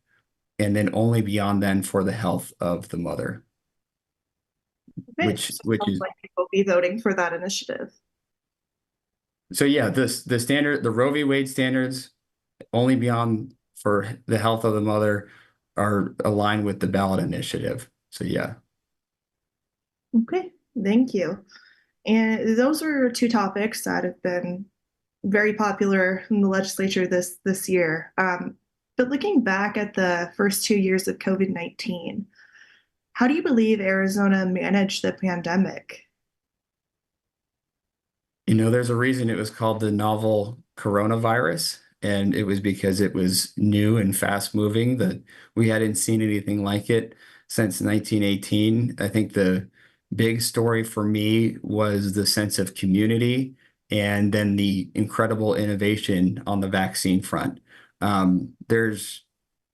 and then only beyond then for the health of the mother. Okay, Which so which sounds is like people will be voting for that initiative. so yeah, the standard, the Roe v. Wade standards only beyond for the health of the mother are aligned with the ballot initiative. So yeah. Okay, thank you. And those are two topics that have been very popular in the legislature this year. But looking back at the first 2 years of COVID-19, how do you believe Arizona managed the pandemic? You know, there's a reason it was called the novel coronavirus, and it was because it was new and fast moving, that we hadn't seen anything like it since 1918. I think the big story for me was the sense of community and then the incredible innovation on the vaccine front. There's,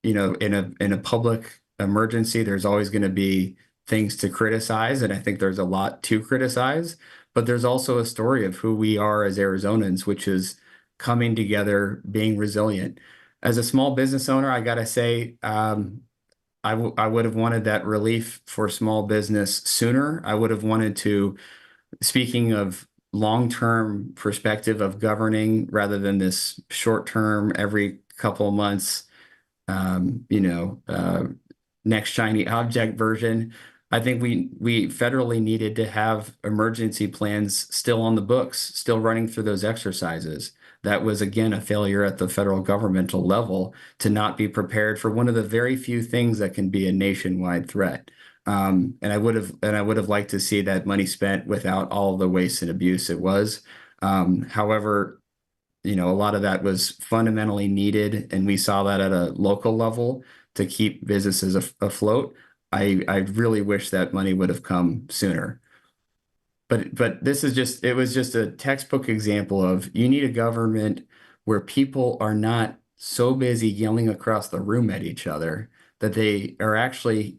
you know, in a public emergency, there's always going to be things to criticize, and I think there's a lot to criticize. But there's also a story of who we are as Arizonans, which is coming together, being resilient. As a small business owner, I gotta say, I would have wanted that relief for small business sooner. I would have wanted to, speaking of long-term perspective of governing rather than this short-term, every couple of months, you know, next shiny object version. I think we federally needed to have emergency plans still on the books, still running through those exercises. That was again a failure at the federal governmental level to not be prepared for one of the very few things that can be a nationwide threat. And I would have liked to see that money spent without all of the waste and abuse it was. However, you know, a lot of that was fundamentally needed, and we saw that at a local level to keep businesses afloat. I really wish that money would have come sooner. But this is just, it was just a textbook example of you need a government where people are not so busy yelling across the room at each other that they are actually,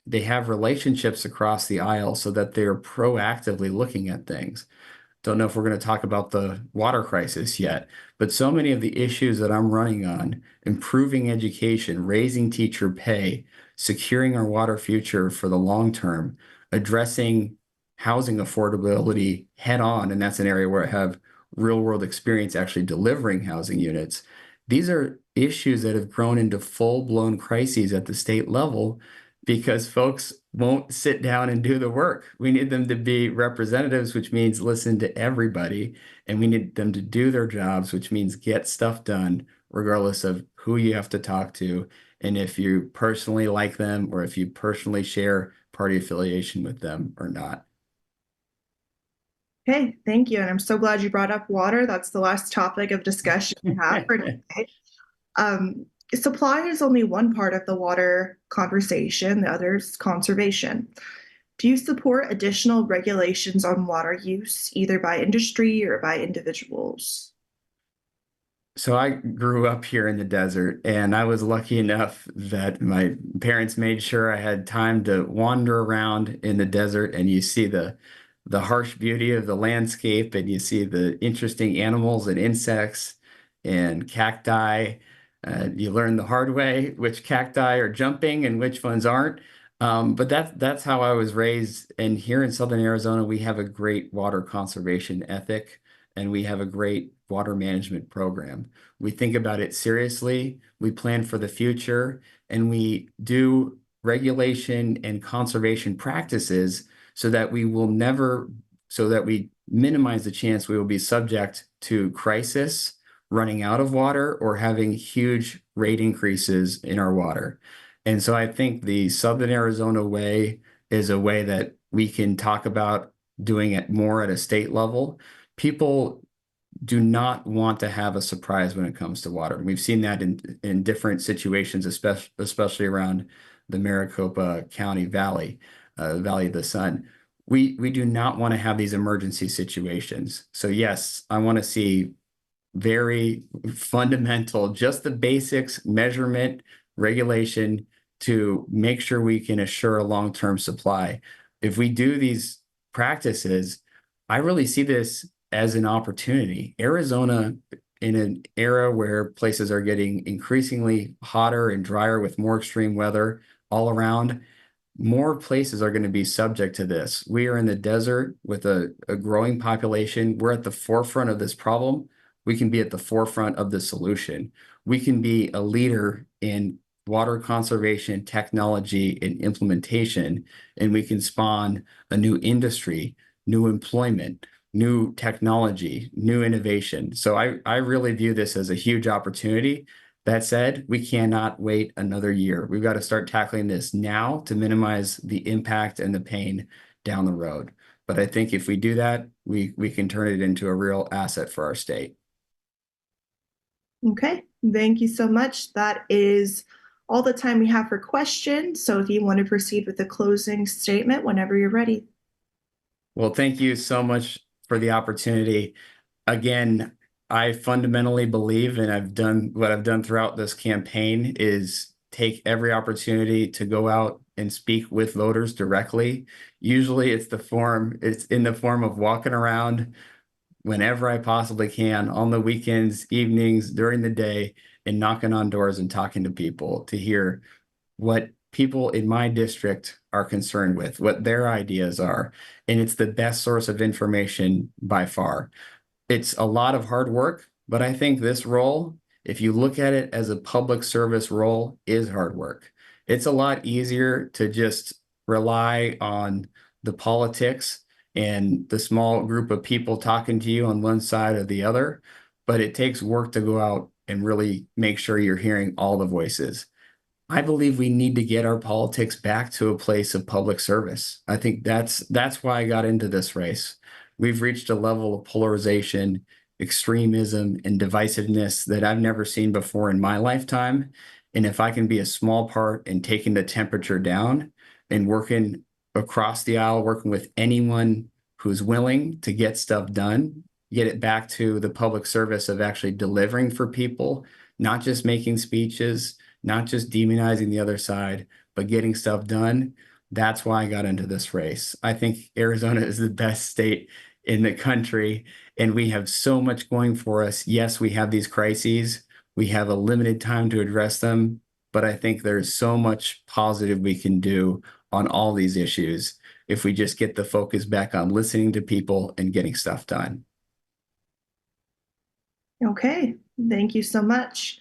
they have relationships across the aisle so that they're proactively looking at things. Don't know if we're going to talk about the water crisis yet, but so many of the issues that I'm running on, improving education, raising teacher pay, securing our water future for the long term, addressing housing affordability head on, and that's an area where I have real world experience actually delivering housing units. These are issues that have grown into full blown crises at the state level because folks won't sit down and do the work. We need them to be representatives, which means listen to everybody, and we need them to do their jobs, which means get stuff done, regardless of who you have to talk to, and if you personally like them or if you personally share party affiliation with them or not. Okay, thank you. And I'm so glad you brought up water. That's the last topic of discussion we have for today. Supply is only one part of the water conversation, the other is conservation. Do you support additional regulations on water use, either by industry or by individuals? So I grew up here in the desert, and I was lucky enough that my parents made sure I had time to wander around in the desert, and you see the harsh beauty of the landscape, and you see the interesting animals and insects and cacti. You learn the hard way which cacti are jumping and which ones aren't. But that's how I was raised. And here in Southern Arizona, we have a great water conservation ethic, and we have a great water management program. We think about it seriously, we plan for the future, and we do regulation and conservation practices so that we will never, so that we minimize the chance we will be subject to crisis, running out of water, or having huge rate increases in our water. And so I think the Southern Arizona way is a way that we can talk about doing it more at a state level. People do not want to have a surprise when it comes to water. We've seen that in different situations, especially around the Maricopa County Valley, Valley of the Sun. We do not want to have these emergency situations. So yes, I want to see very fundamental, just the basics, measurement, regulation to make sure we can assure a long-term supply. If we do these practices, I really see this as an opportunity. Arizona, in an era where places are getting increasingly hotter and drier with more extreme weather all around, more places are going to be subject to this. We are in the desert with a growing population. We're at the forefront of this problem. We can be at the forefront of the solution. We can be a leader in water conservation, technology, and implementation, and we can spawn a new industry, new employment, new technology, new innovation. So I really view this as a huge opportunity. That said, we cannot wait another year. We've got to start tackling this now to minimize the impact and the pain down the road. But I think if we do that, we can turn it into a real asset for our state. Okay, thank you so much. That is all the time we have for questions. So if you want to proceed with the closing statement whenever you're ready. Well, thank you so much for the opportunity. Again, I fundamentally believe, and I've done what I've done throughout this campaign, is take every opportunity to go out and speak with voters directly. Usually it's in the form of walking around whenever I possibly can on the weekends, evenings, during the day, and knocking on doors and talking to people to hear what people in my district are concerned with, what their ideas are. And it's the best source of information by far. It's a lot of hard work, but I think this role, if you look at it as a public service role, is hard work. It's a lot easier to just rely on the politics and the small group of people talking to you on one side or the other, but it takes work to go out and really make sure you're hearing all the voices. I believe we need to get our politics back to a place of public service. I think that's why I got into this race. We've reached a level of polarization, extremism, and divisiveness that I've never seen before in my lifetime. And if I can be a small part in taking the temperature down and working across the aisle, working with anyone who's willing to get stuff done, get it back to the public service of actually delivering for people, not just making speeches, not just demonizing the other side, but getting stuff done. That's why I got into this race. I think Arizona is the best state in the country, and we have so much going for us. Yes, we have these crises. We have a limited time to address them, but I think there's so much positive we can do on all these issues if we just get the focus back on listening to people and getting stuff done. Okay, thank you so much.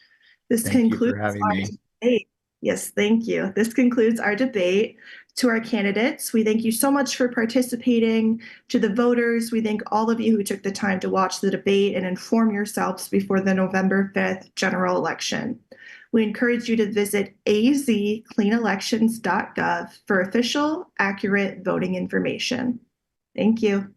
This Thank you concludes for having our me. debate. Yes, thank you. This concludes our debate. To our candidates, we thank you so much for participating. To the voters, we thank all of you who took the time to watch the debate and inform yourselves before the November 5th general election. We encourage you to visit azcleanelections.gov for official, accurate voting information. Thank you.